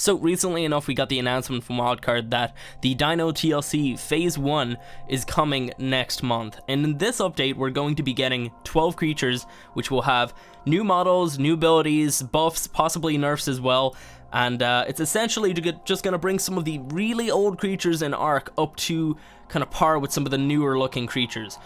So recently enough, we got the announcement from Wildcard that the Dino TLC Phase 1 is coming next month. And in this update, we're going to be getting 12 creatures, which will have new models, new abilities, buffs, possibly nerfs as well. And it's essentially just going to bring some of the really old creatures in ARK up to kind of par with some of the newer looking creatures.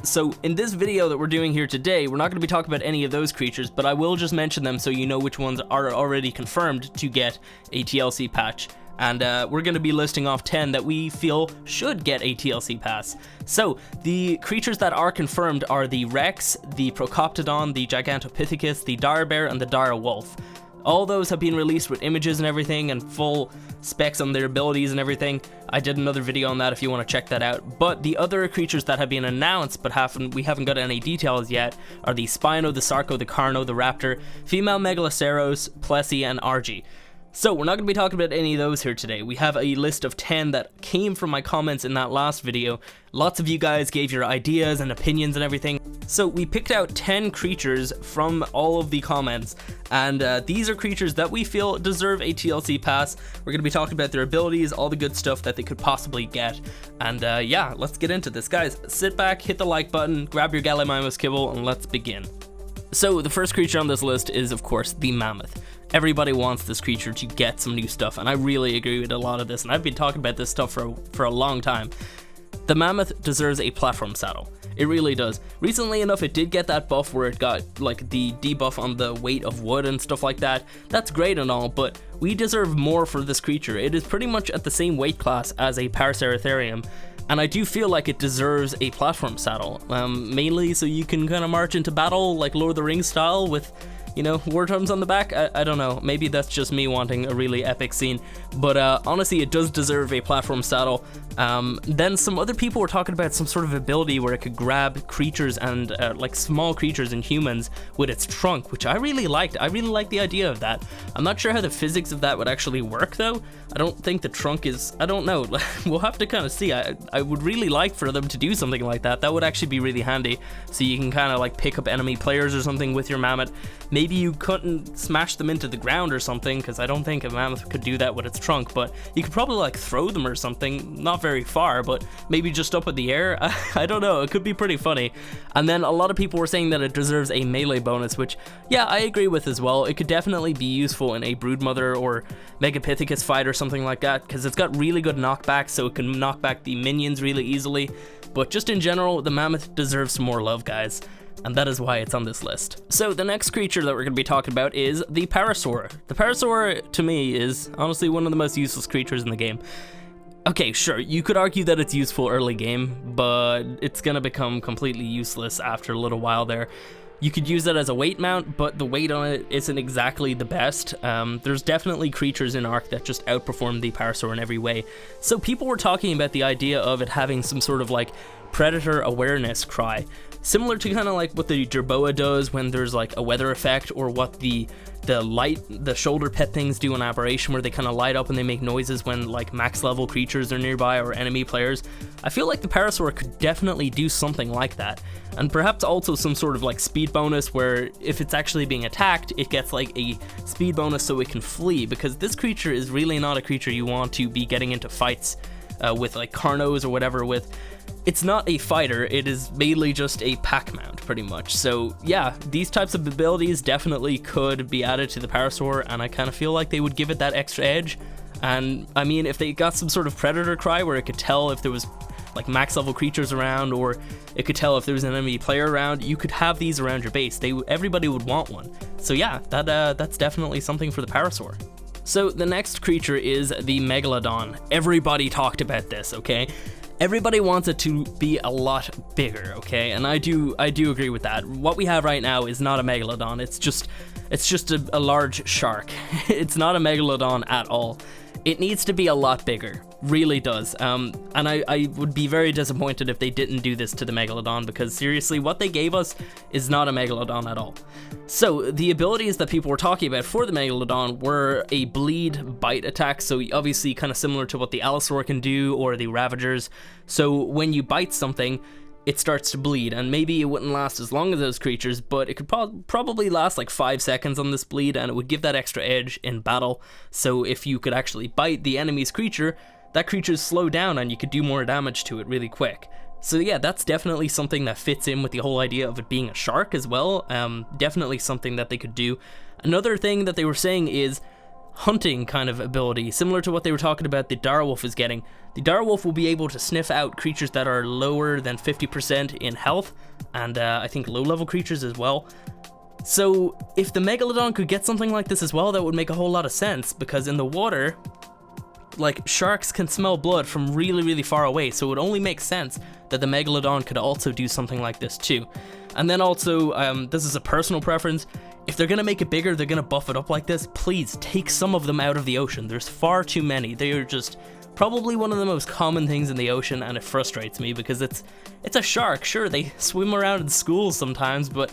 So in this video that we're doing here today, we're not going to be talking about any of those creatures, but I will just mention them so you know which ones are already confirmed to get a TLC patch. And we're going to be listing off 10 that we feel should get a TLC pass. So the creatures that are confirmed are the Rex, the Procoptodon, the Gigantopithecus, the Dire Bear, and the Dire Wolf. All those have been released with images and everything and full specs on their abilities and everything. I did another video on that if you want to check that out. But the other creatures that have been announced but we haven't got any details yet are the Spino, the Sarco, the Carno, the Raptor, Female Megaloceros, Plessy, and Argy. So we're not going to be talking about any of those here today. We have a list of 10 that came from my comments in that last video. Lots of you guys gave your ideas and opinions and everything. So we picked out 10 creatures from all of the comments, and these are creatures that we feel deserve a TLC pass. We're going to be talking about their abilities, all the good stuff that they could possibly get. And yeah, let's get into this. Guys, sit back, hit the like button, grab your Gallimimus kibble, and let's begin. So the first creature on this list is, of course, the Mammoth. Everybody wants this creature to get some new stuff, and I really agree with a lot of this, and I've been talking about this stuff for a long time. The Mammoth deserves a platform saddle. It really does. Recently enough, it did get that buff where it got like the debuff on the weight of wood and stuff like that. That's great and all, but we deserve more for this creature. It is pretty much at the same weight class as a Parisor Ethereum, and I do feel like it deserves a platform saddle, mainly so you can kind of march into battle like Lord of the Rings style with, you know, war drums on the back. I don't know, maybe that's just me wanting a really epic scene, but honestly it does deserve a platform saddle. Then some other people were talking about some sort of ability where it could grab creatures and like small creatures and humans with its trunk, which I really liked. I really like the idea of that. I'm not sure how the physics of that would actually work though. I don't think the trunk is, I don't know, we'll have to kind of see. I would really like for them to do something like that. That would actually be really handy, so you can kind of like pick up enemy players or something with your Mammoth. Maybe you couldn't smash them into the ground or something, because I don't think a Mammoth could do that with its trunk, but you could probably like throw them or something, not very far, but maybe just up in the air. I don't know, it could be pretty funny. And then a lot of people were saying that it deserves a melee bonus, which yeah, I agree with as well. It could definitely be useful in a Broodmother or Megapithecus fight or something like that, because it's got really good knockback, so it can knock back the minions really easily. But just in general, the Mammoth deserves some more love, guys, and that is why it's on this list. So the next creature that we're going to be talking about is the Parisor. The Parisor, to me, is honestly one of the most useless creatures in the game. Okay, sure, you could argue that it's useful early game, but it's going to become completely useless after a little while there. You could use it as a weight mount, but the weight on it isn't exactly the best. There's definitely creatures in ARK that just outperform the Parisor in every way. So people were talking about the idea of it having some sort of like predator awareness cry, similar to kind of like what the Jerboa does when there's like a weather effect, or what the shoulder pet things do in Aberration, where they kind of light up and they make noises when like max level creatures are nearby or enemy players. I feel like the Parisor could definitely do something like that, and perhaps also some sort of like speed bonus where if it's actually being attacked, it gets like a speed bonus so it can flee, because this creature is really not a creature you want to be getting into fights with like Carnos or whatever with. It's not a fighter, it is mainly just a pack mount pretty much. So yeah, these types of abilities definitely could be added to the Parisor, and I kind of feel like they would give it that extra edge. And I mean, if they got some sort of predator cry where it could tell if there was like max level creatures around, or it could tell if there was an enemy player around, you could have these around your base. Everybody would want one. So yeah, that's definitely something for the Parisor. So the next creature is the Megalodon. Everybody talked about this, okay? Everybody wants it to be a lot bigger, okay? And I do agree with that. What we have right now is not a Megalodon. It's just a large shark. It's not a Megalodon at all. It needs to be a lot bigger, really does. And I would be very disappointed if they didn't do this to the Megalodon, because seriously, what they gave us is not a Megalodon at all. So the abilities that people were talking about for the Megalodon were a bleed bite attack, so obviously kind of similar to what the Allosaur can do or the Ravagers. So when you bite something, it starts to bleed, and maybe it wouldn't last as long as those creatures, but it could probably last like 5 seconds on this bleed, and it would give that extra edge in battle. So if you could actually bite the enemy's creature, that creature's slowed down and you could do more damage to it really quick. So yeah, that's definitely something that fits in with the whole idea of it being a shark as well. Definitely something that they could do. Another thing that they were saying is hunting kind of ability, similar to what they were talking about the direwolf is getting. The direwolf will be able to sniff out creatures that are lower than 50% in health, and I think low level creatures as well. So if the Megalodon could get something like this as well, that would make a whole lot of sense, because in the water, like, sharks can smell blood from really, really far away, so it would only make sense that the Megalodon could also do something like this too. And then also, this is a personal preference, if they're gonna make it bigger, they're gonna buff it up like this, please take some of them out of the ocean. There's far too many. They are just probably one of the most common things in the ocean, and it frustrates me because it's a shark. Sure, they swim around in schools sometimes, but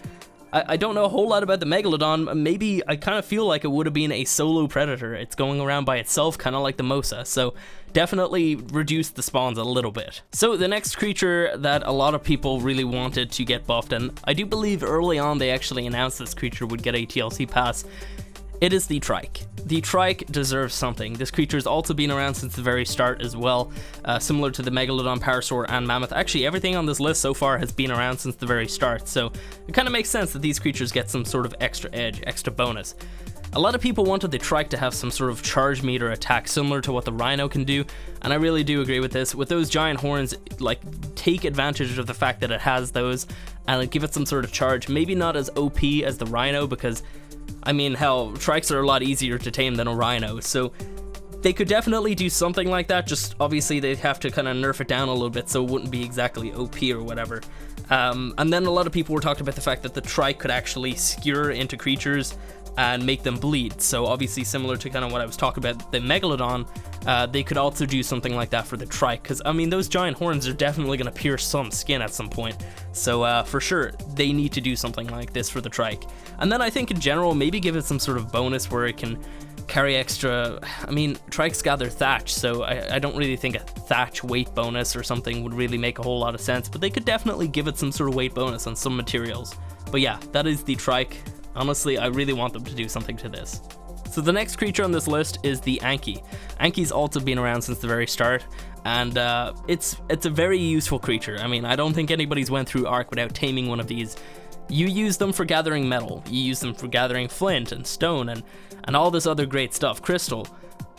I don't know a whole lot about the Megalodon. Maybe I kind of feel like it would have been a solo predator. It's going around by itself, kind of like the Mosa, so definitely reduce the spawns a little bit. So the next creature that a lot of people really wanted to get buffed, and I do believe early on they actually announced this creature would get a TLC pass, it is the Trike. The Trike deserves something. This creature has also been around since the very start as well, similar to the Megalodon, Parisor, and Mammoth. Actually, everything on this list so far has been around since the very start, so it kind of makes sense that these creatures get some sort of extra edge, extra bonus. A lot of people wanted the Trike to have some sort of charge meter attack similar to what the Rhino can do, and I really do agree with this. With those giant horns, like, take advantage of the fact that it has those and give it some sort of charge. Maybe not as OP as the Rhino, because I mean, hell, Trikes are a lot easier to tame than a Rhino, so they could definitely do something like that, just obviously they'd have to kind of nerf it down a little bit so it wouldn't be exactly OP or whatever. And then a lot of people were talking about the fact that the Trike could actually skewer into creatures and make them bleed, so obviously similar to kind of what I was talking about the Megalodon, they could also do something like that for the Trike, because I mean those giant horns are definitely going to pierce some skin at some point, so for sure they need to do something like this for the Trike. And then I think in general maybe give it some sort of bonus where it can carry extra, I mean Trikes gather thatch, so I don't really think a thatch weight bonus or something would really make a whole lot of sense, but they could definitely give it some sort of weight bonus on some materials. But yeah, that is the Trike. Honestly, I really want them to do something to this. So the next creature on this list is the Anki. Anki's also been around since the very start, and it's a very useful creature. I mean, I don't think anybody's went through ARK without taming one of these. You use them for gathering metal, you use them for gathering flint and stone and all this other great stuff, crystal,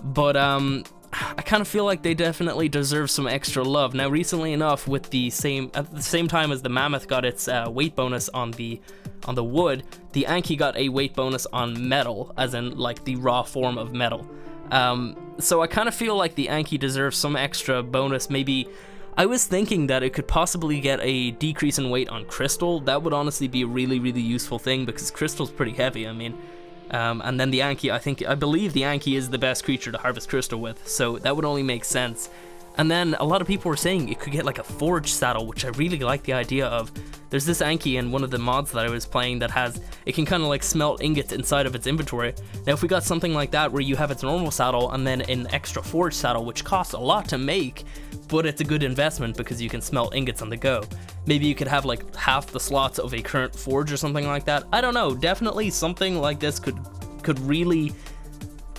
but I kind of feel like they definitely deserve some extra love. Now recently enough, with at the same time as the Mammoth got its weight bonus on the wood, the Anki got a weight bonus on metal, as in like the raw form of metal. So I kind of feel like the Anki deserves some extra bonus. Maybe I was thinking that it could possibly get a decrease in weight on crystal. That would honestly be a really, really useful thing, because crystal's pretty heavy. I mean, and then the Anki, I believe the Anki is the best creature to harvest crystal with, so that would only make sense. And then a lot of people were saying it could get like a forge saddle, which I really like the idea of. There's this Anki in one of the mods that I was playing that it can kind of like smelt ingots inside of its inventory. Now if we got something like that where you have its normal saddle and then an extra forge saddle, which costs a lot to make, but it's a good investment because you can smelt ingots on the go. Maybe you could have like half the slots of a current forge or something like that. I don't know, definitely something like this could really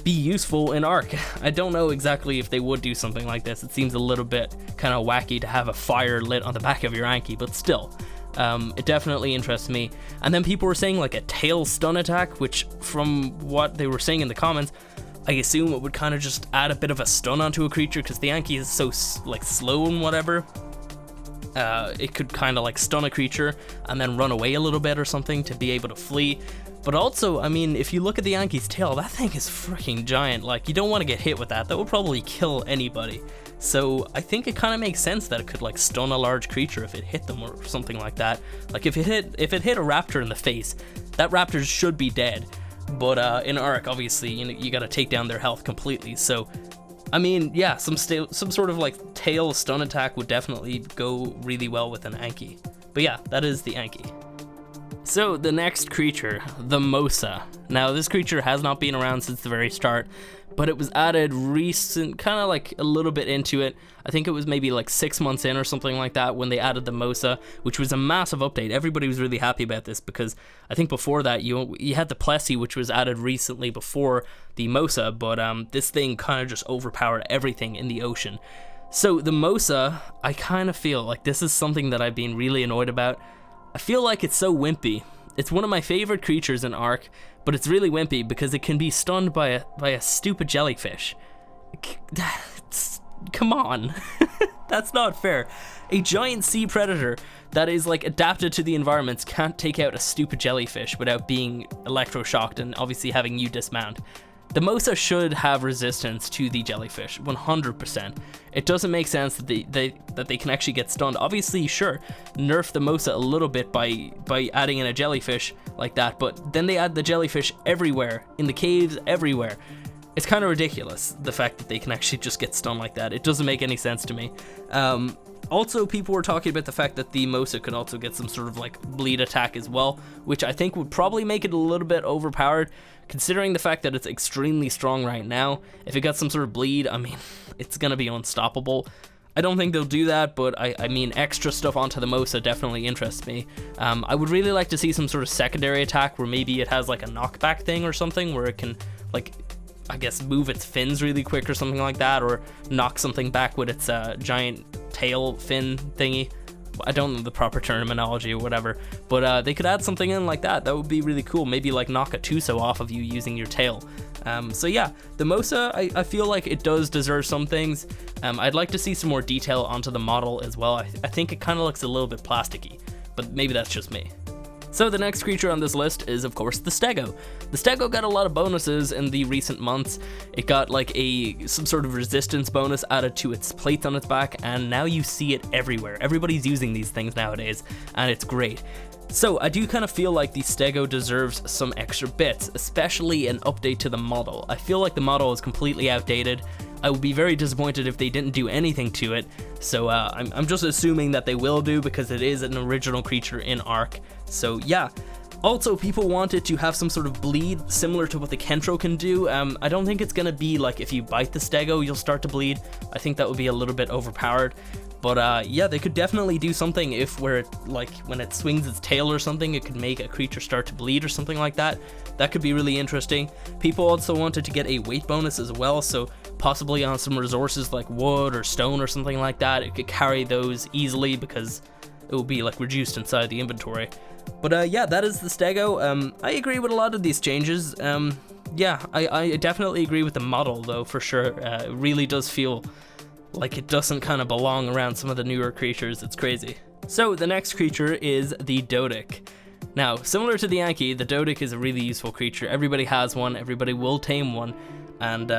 be useful in ARK. I don't know exactly if they would do something like this. It seems a little bit kind of wacky to have a fire lit on the back of your Anki, but still, it definitely interests me. And then people were saying like a tail stun attack, which from what they were saying in the comments, I assume it would kind of just add a bit of a stun onto a creature, because the Anki is so like slow and whatever. It could kind of like stun a creature and then run away a little bit or something to be able to flee. But also, I mean, if you look at the Anki's tail, that thing is freaking giant. Like, you don't want to get hit with that. That would probably kill anybody. So I think it kind of makes sense that it could like stun a large creature if it hit them or something like that. Like if it hit a raptor in the face, that raptor should be dead. But in ARK, obviously, you gotta take down their health completely. So I mean, yeah, some sort of like tail stun attack would definitely go really well with an Anki. But yeah, that is the Anki. So the next creature, the Mosa. Now this creature has not been around since the very start, but it was added recent, kind of like a little bit into it. I think it was maybe like 6 months in or something like that when they added the Mosa, which was a massive update. Everybody was really happy about this because I think before that you had the Plessy, which was added recently before the Mosa, but this thing kind of just overpowered everything in the ocean. So the Mosa, I kind of feel like this is something that I've been really annoyed about. I feel like it's so wimpy. It's one of my favorite creatures in ARK, but it's really wimpy because it can be stunned by a stupid jellyfish. Come on. That's not fair. A giant sea predator that is like adapted to the environments can't take out a stupid jellyfish without being electroshocked and obviously having you dismount. The Mosa should have resistance to the jellyfish, 100%. It doesn't make sense that they can actually get stunned. Obviously, sure, nerf the Mosa a little bit by adding in a jellyfish like that, but then they add the jellyfish everywhere, in the caves, everywhere. It's kind of ridiculous, the fact that they can actually just get stunned like that. It doesn't make any sense to me. Also, people were talking about the fact that the Mosa could also get some sort of like bleed attack as well, which I think would probably make it a little bit overpowered, considering the fact that it's extremely strong right now. If it got some sort of bleed, I mean, it's gonna be unstoppable. I don't think they'll do that, but I mean, extra stuff onto the Mosa definitely interests me. I would really like to see some sort of secondary attack where maybe it has like a knockback thing or something where it can, like, I guess move its fins really quick or something like that, or knock something back with its giant tail fin thingy. I don't know the proper terminology or whatever, but they could add something in like that. That would be really cool. Maybe like knock a Tuso off of you using your tail. So yeah, the Mosa, I feel like it does deserve some things. I'd like to see some more detail onto the model as well. I think it kind of looks a little bit plasticky, but maybe that's just me. So the next creature on this list is, of course, the Stego. The Stego got a lot of bonuses in the recent months. It got like some sort of resistance bonus added to its plates on its back, and now you see it everywhere. Everybody's using these things nowadays, and it's great. So I do kind of feel like the Stego deserves some extra bits, especially an update to the model. I feel like the model is completely outdated. I would be very disappointed if they didn't do anything to it, so I'm just assuming that they will do because it is an original creature in ARK. So yeah. Also, people wanted to have some sort of bleed similar to what the Kentro can do. I don't think it's gonna be like if you bite the Stego you'll start to bleed. I think that would be a little bit overpowered. But yeah, they could definitely do something where it, like when it swings its tail or something, it could make a creature start to bleed or something like that. That could be really interesting. People also wanted to get a weight bonus as well, so possibly on some resources like wood or stone or something like that, it could carry those easily because it will be like reduced inside the inventory. But yeah, that is the Stego. I agree with a lot of these changes. Yeah, I definitely agree with the model though, for sure. It really does feel like it doesn't kind of belong around some of the newer creatures. It's crazy. So the next creature is the Dodok. Now, similar to the Anki, the Dodok is a really useful creature. Everybody has one, everybody will tame one, and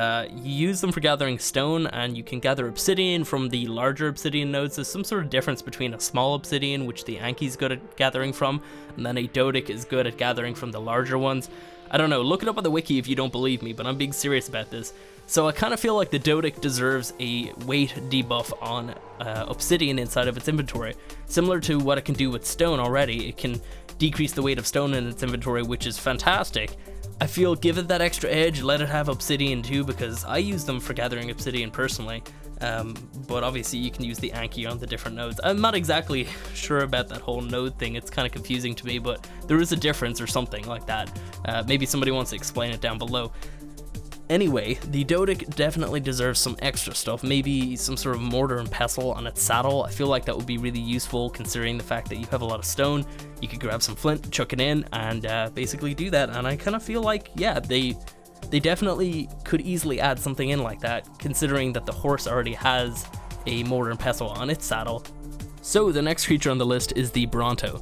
you use them for gathering stone, and you can gather obsidian from the larger obsidian nodes. There's some sort of difference between a small obsidian, which the Anki's good at gathering from, and then a Dodok is good at gathering from the larger ones. I don't know, look it up on the wiki if you don't believe me, but I'm being serious about this. So I kind of feel like the Dodok deserves a weight debuff on obsidian inside of its inventory. Similar to what it can do with stone already, it can decrease the weight of stone in its inventory, which is fantastic. I feel give it that extra edge, let it have obsidian too, because I use them for gathering obsidian personally. But obviously you can use the Anki on the different nodes. I'm not exactly sure about that whole node thing, it's kind of confusing to me, but there is a difference or something like that. Maybe somebody wants to explain it down below. Anyway, the Dodok definitely deserves some extra stuff, maybe some sort of mortar and pestle on its saddle. I feel like that would be really useful considering the fact that you have a lot of stone. You could grab some flint, chuck it in, and basically do that, and I kind of feel like, yeah, they definitely could easily add something in like that, considering that the horse already has a mortar and pestle on its saddle. So the next creature on the list is the Bronto.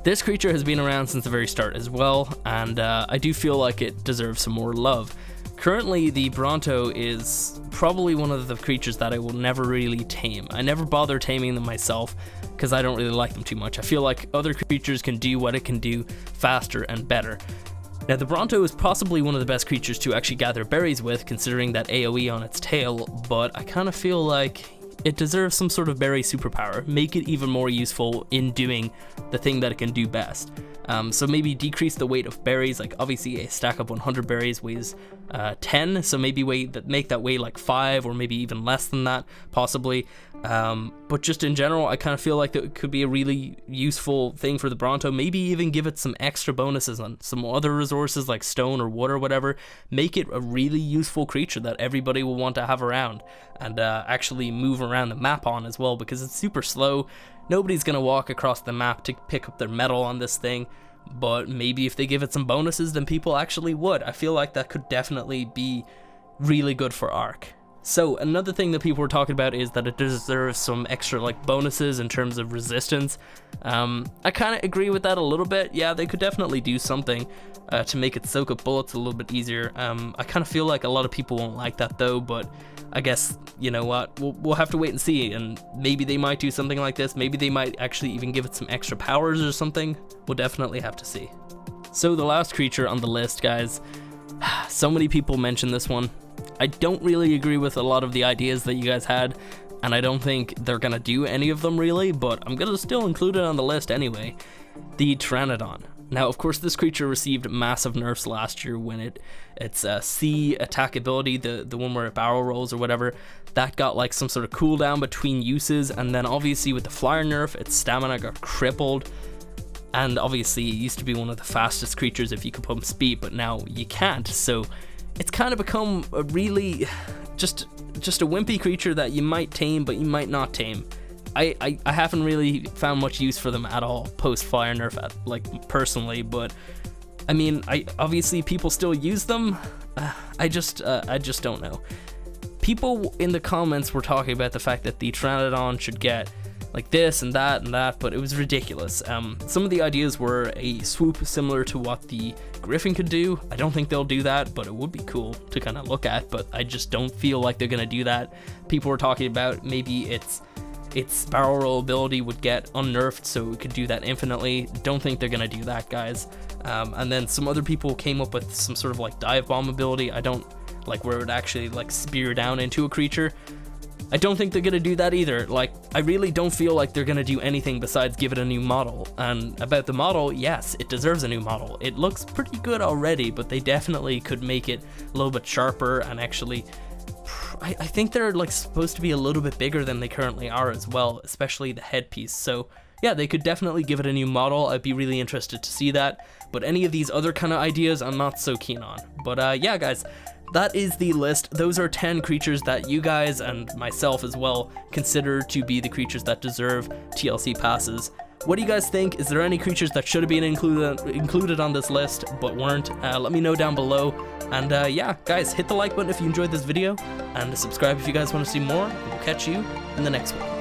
This creature has been around since the very start as well, and I do feel like it deserves some more love. Currently, the Bronto is probably one of the creatures that I will never really tame. I never bother taming them myself because I don't really like them too much. I feel like other creatures can do what it can do faster and better. Now, the Bronto is possibly one of the best creatures to actually gather berries with, considering that AoE on its tail, but I kind of feel like it deserves some sort of berry superpower. Make it even more useful in doing the thing that it can do best. So maybe decrease the weight of berries. Like obviously a stack of 100 berries weighs 10, so maybe make that weigh like 5 or maybe even less than that possibly. But just in general, I kind of feel like that could be a really useful thing for the Bronto. Maybe even give it some extra bonuses on some other resources like stone or wood or whatever. Make it a really useful creature that everybody will want to have around and actually move around the map on as well, because it's super slow. Nobody's gonna walk across the map to pick up their metal on this thing, but maybe if they give it some bonuses, then people actually would. I feel like that could definitely be really good for ARK. So another thing that people were talking about is that it deserves some extra like bonuses in terms of resistance. I kind of agree with that a little bit. Yeah, they could definitely do something to make it soak up bullets a little bit easier. I kind of feel like a lot of people won't like that though, but I guess, you know what, we'll have to wait and see, and maybe they might do something like this. Maybe they might actually even give it some extra powers or something. We'll definitely have to see. So the last creature on the list, guys, so many people mentioned this one. I don't really agree with a lot of the ideas that you guys had, and I don't think they're gonna do any of them really, but I'm gonna still include it on the list anyway. The Pteranodon. Now, of course, this creature received massive nerfs last year when its C attack ability, the one where it barrel rolls or whatever, that got like some sort of cooldown between uses, and then obviously with the flyer nerf, its stamina got crippled. And obviously it used to be one of the fastest creatures if you could pump speed, but now you can't, so it's kind of become a really just a wimpy creature that you might tame, but you might not tame. I haven't really found much use for them at all post fire nerf, like personally, but I mean, obviously people still use them. I just don't know. People in the comments were talking about the fact that the Pteranodon should get like this and that, but it was ridiculous. Some of the ideas were a swoop similar to what the Griffin could do. I don't think they'll do that, but it would be cool to kind of look at, but I just don't feel like they're gonna do that. People were talking about maybe its barrel roll ability would get unnerfed so it could do that infinitely. Don't think they're gonna do that, guys. And then some other people came up with some sort of like dive bomb ability. I don't like where it would actually like spear down into a creature. I don't think they're gonna do that either. Like, I really don't feel like they're gonna do anything besides give it a new model. And about the model, yes, it deserves a new model. It looks pretty good already, but they definitely could make it a little bit sharper, and actually, I think they're like supposed to be a little bit bigger than they currently are as well, especially the headpiece. So yeah, they could definitely give it a new model. I'd be really interested to see that. But any of these other kind of ideas, I'm not so keen on. But yeah, guys, that is the list. Those are 10 creatures that you guys and myself as well consider to be the creatures that deserve TLC passes. What do you guys think? Is there any creatures that should have been included on this list but weren't? Let me know down below. And yeah, guys, hit the like button if you enjoyed this video, and subscribe if you guys want to see more. We'll catch you in the next one.